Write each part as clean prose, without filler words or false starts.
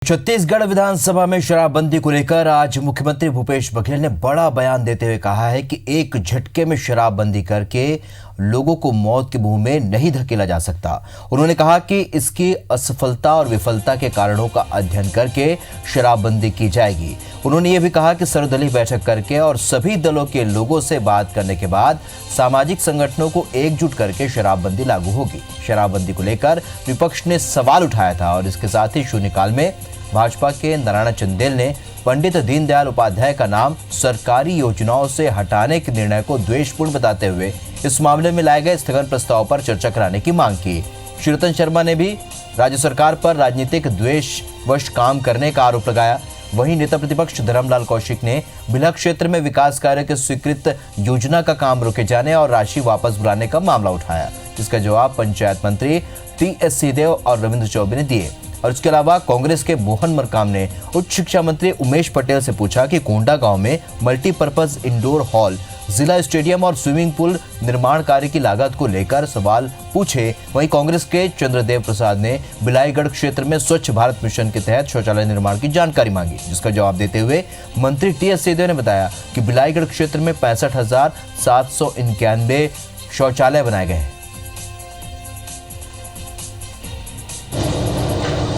छत्तीसगढ़ विधानसभा में शराबबंदी को लेकर आज मुख्यमंत्री भूपेश बघेल ने बड़ा बयान देते हुए कहा है कि एक झटके में शराबबंदी करके लोगों को मौत के मुंह में नहीं धकेला जा सकता। उन्होंने कहा कि इसकी असफलता और विफलता के कारणों का अध्ययन करके शराबबंदी की जाएगी। उन्होंने ये भी कहा कि सर्वदलीय बैठक करके और सभी दलों के लोगों से बात करने के बाद सामाजिक संगठनों को एकजुट करके शराबबंदी लागू होगी। शराबबंदी को लेकर विपक्ष ने सवाल उठाया था और इसके साथ ही शून्यकाल में भाजपा के नारायण चंदेल ने पंडित दीनदयाल उपाध्याय का नाम सरकारी योजनाओं से हटाने के निर्णय को द्वेषपूर्ण बताते हुए इस मामले में लाए गए स्थगन प्रस्ताव पर चर्चा कराने की मांग की। श्री रतन शर्मा ने भी राज्य सरकार पर राजनीतिक द्वेषवश काम करने का आरोप लगाया। वहीं नेता प्रतिपक्ष धर्मलाल कौशिक ने बिल्हा क्षेत्र में विकास कार्य के स्वीकृत योजना का काम रोके जाने और राशि वापस बुलाने का मामला उठाया, जिसका जवाब पंचायत मंत्री टी.एस. सिंहदेव और रविंद्र चौबे ने दिए। और इसके अलावा कांग्रेस के मोहन मरकाम ने उच्च शिक्षा मंत्री उमेश पटेल से पूछा कि कोंडा गांव में मल्टीपर्पज इंडोर हॉल, जिला स्टेडियम और स्विमिंग पूल निर्माण कार्य की लागत को लेकर सवाल पूछे। वहीं कांग्रेस के चंद्रदेव प्रसाद ने बिलाईगढ़ क्षेत्र में स्वच्छ भारत मिशन के तहत शौचालय निर्माण की जानकारी मांगी, जिसका जवाब देते हुए मंत्री टी.एस. सिंहदेव ने बताया कि बिलाईगढ़ क्षेत्र में 65,791 शौचालय बनाए गए हैं।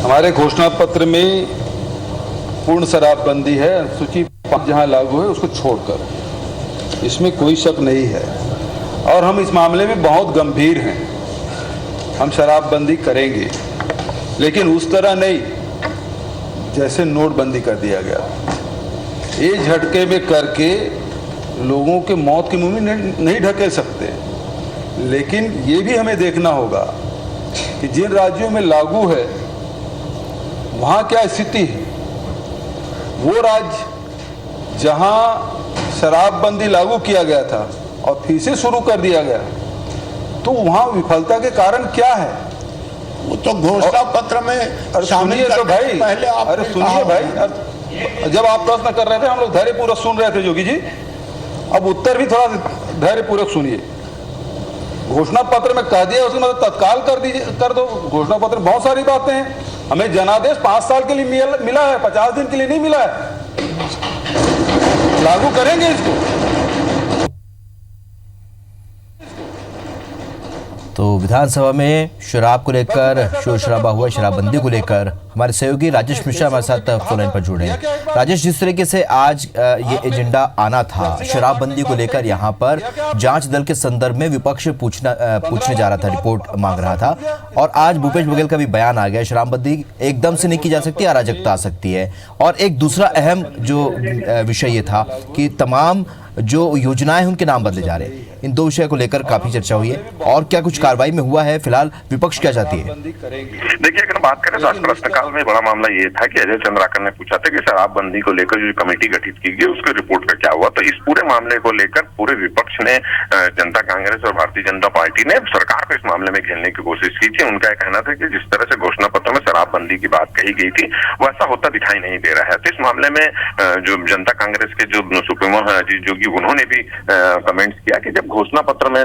हमारे घोषणा पत्र में पूर्ण शराबबंदी है, सूची 5 जहां लागू है उसको छोड़कर, इसमें कोई शक नहीं है। और हम इस मामले में बहुत गंभीर हैं। हम शराबबंदी करेंगे, लेकिन उस तरह नहीं जैसे नोटबंदी कर दिया गया। ये झटके में करके लोगों के मौत के मुंह में नहीं ढकेल सकते, लेकिन ये भी हमें देखना होगा कि जिन राज्यों में लागू है वहाँ क्या स्थिति है। वो राज्य जहाँ शराबबंदी लागू किया गया था और फिर से शुरू कर दिया गया, तो वहाँ विफलता के कारण क्या है वो तो घोषणा पत्र में सुनिए तो भाई, अरे सुनिए भाई, जब आप प्रश्न कर रहे थे हम लोग धैर्यपूर्वक सुन रहे थे जोगी जी, अब उत्तर भी थोड़ा धैर्यपूर्वक सुनिए। घोषणा पत्र में कह दिया उसमें मतलब तत्काल कर दो। घोषणा पत्र में बहुत सारी बातें हैं। हमें जनादेश 5 साल के लिए मिला है, 50 दिन के लिए नहीं मिला है। लागू करेंगे इसको। तो विधानसभा में शराब को लेकर शोर शराबा हुआ। शराबबंदी को लेकर हमारे सहयोगी राजेश मिश्रा हमारे साथ फोन लाइन पर जुड़े हैं। राजेश, जिस तरीके से आज ये एजेंडा आना था शराबबंदी को लेकर, यहाँ पर जांच दल के संदर्भ में विपक्ष पूछने जा रहा था, रिपोर्ट मांग रहा था, और आज भूपेश बघेल का भी बयान आ गया। शराबबंदी एकदम से नहीं की जा सकती, अराजकता आ सकती है। और एक दूसरा अहम जो विषय ये था कि तमाम जो योजनाएं उनके नाम बदले जा रहे हैं। इन दो विषय को लेकर काफी चर्चा हुई है। और क्या कुछ कार्रवाई में हुआ है? फिलहाल विपक्ष क्या चाहती है? देखिए, अगर बात करें तो आज प्रश्नकाल में बड़ा मामला ये था कि अजय चंद्राकर ने पूछा था कि शराबबंदी को लेकर जो कमेटी गठित की गई उसके रिपोर्ट का क्या हुआ। तो इस पूरे मामले को लेकर पूरे विपक्ष ने, जनता कांग्रेस और भारतीय जनता पार्टी ने सरकार को इस मामले में घेरने की कोशिश की थी। उनका कहना था कि जिस तरह से घोषणा पत्र में शराबबंदी की बात कही गई थी वैसा होता दिखाई नहीं दे रहा है। तो इस मामले में जो जनता कांग्रेस के जो सुप्रीमो अजीत जोगी, उन्होंने भी कमेंट्स किया कि जब घोषणा पत्र में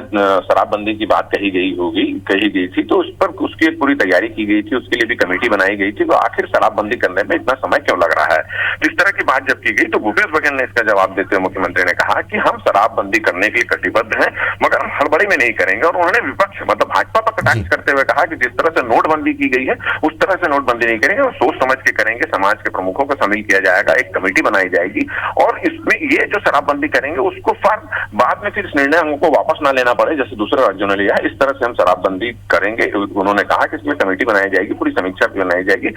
शराबबंदी की बात कही गई थी तो उस पर उसकी पूरी तैयारी की गई थी, उसके लिए भी कमेटी बनाई गई थी, तो आखिर शराबबंदी करने में इतना समय क्यों लग रहा है। तो इस तरह की बात जब की गई तो भूपेश बघेल ने इसका जवाब देते हुए मुख्यमंत्री ने कहा कि हम शराबबंदी करने के लिए कटिबद्ध हैं, मगर हम हड़बड़ी में नहीं करेंगे। और उन्होंने विपक्ष मतलब भाजपा पर कटाक्ष करते हुए कहा कि जिस तरह से नोटबंदी की गई है उस तरह से नोटबंदी नहीं करेंगे, और सोच समझ के करेंगे। समाज के प्रमुखों को शामिल किया जाएगा, एक कमेटी बनाई जाएगी, और इसमें ये जो शराबबंदी करेंगे उसको बाद में फिर इस निर्णय हमको वापस ना लेना पड़े जैसे दूसरे राज्यों ने लिया है, इस तरह से हम शराबबंदी करेंगे। उन्होंने कहा कि इसमें कमेटी बनाई जाएगी, पूरी समीक्षा भी बनाई जाएगी।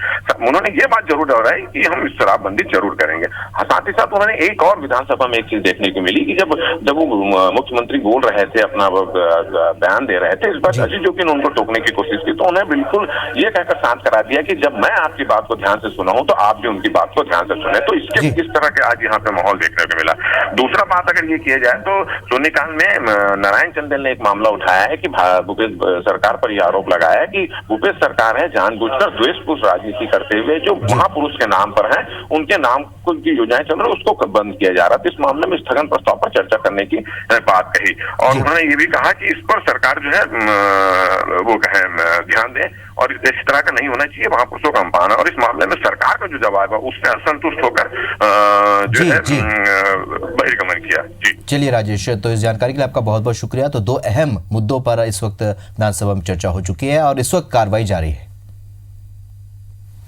उन्होंने ये बात जरूर दोहराई कि हम शराबबंदी जरूर करेंगे। साथ ही साथ उन्होंने एक और विधानसभा में एक चीज देखने को मिली कि जब वो मुख्यमंत्री बोल रहे थे, अपना बयान दे रहे थे, इस बार अजीत जोगी ने उनको टोकने की कोशिश की, तो उन्हें बिल्कुल ये कहकर शांत करा दिया कि जब मैं आपकी बात को ध्यान से सुना हूं तो आप भी उनकी बात को ध्यान से सुने। तो इस तरह के आज यहाँ पे माहौल देखने को मिला। दूसरा बात अगर ये किया जाए तो शून्यकाल में नारायण चंदेल ने एक मामला उठाया है कि भूपेश सरकार पर यह आरोप लगाया है कि भूपेश सरकार है जानबूझ जानबूझकर द्वेषपूर्ण राजनीति करते हुए जो महापुरुष के नाम पर हैं उनके नाम की योजनाएं चल रही उसको बंद किया जा रहा था। इस मामले में स्थगन प्रस्ताव पर चर्चा करने की बात कही और उन्होंने ये भी कहा कि इस पर सरकार जो है वो कहे ध्यान दे और इस तरह का नहीं होना चाहिए महापुरुषों का अपमान। और इस मामले में सरकार का जो जवाब है उससे असंतुष्ट होकर जो है बहिर्गमन किया। जी चलिए राजेश, तो इस जानकारी के लिए आपका बहुत बहुत शुक्रिया। तो दो अहम मुद्दों पर इस वक्त विधानसभा में चर्चा हो चुकी है और इस वक्त कार्रवाई जारी है।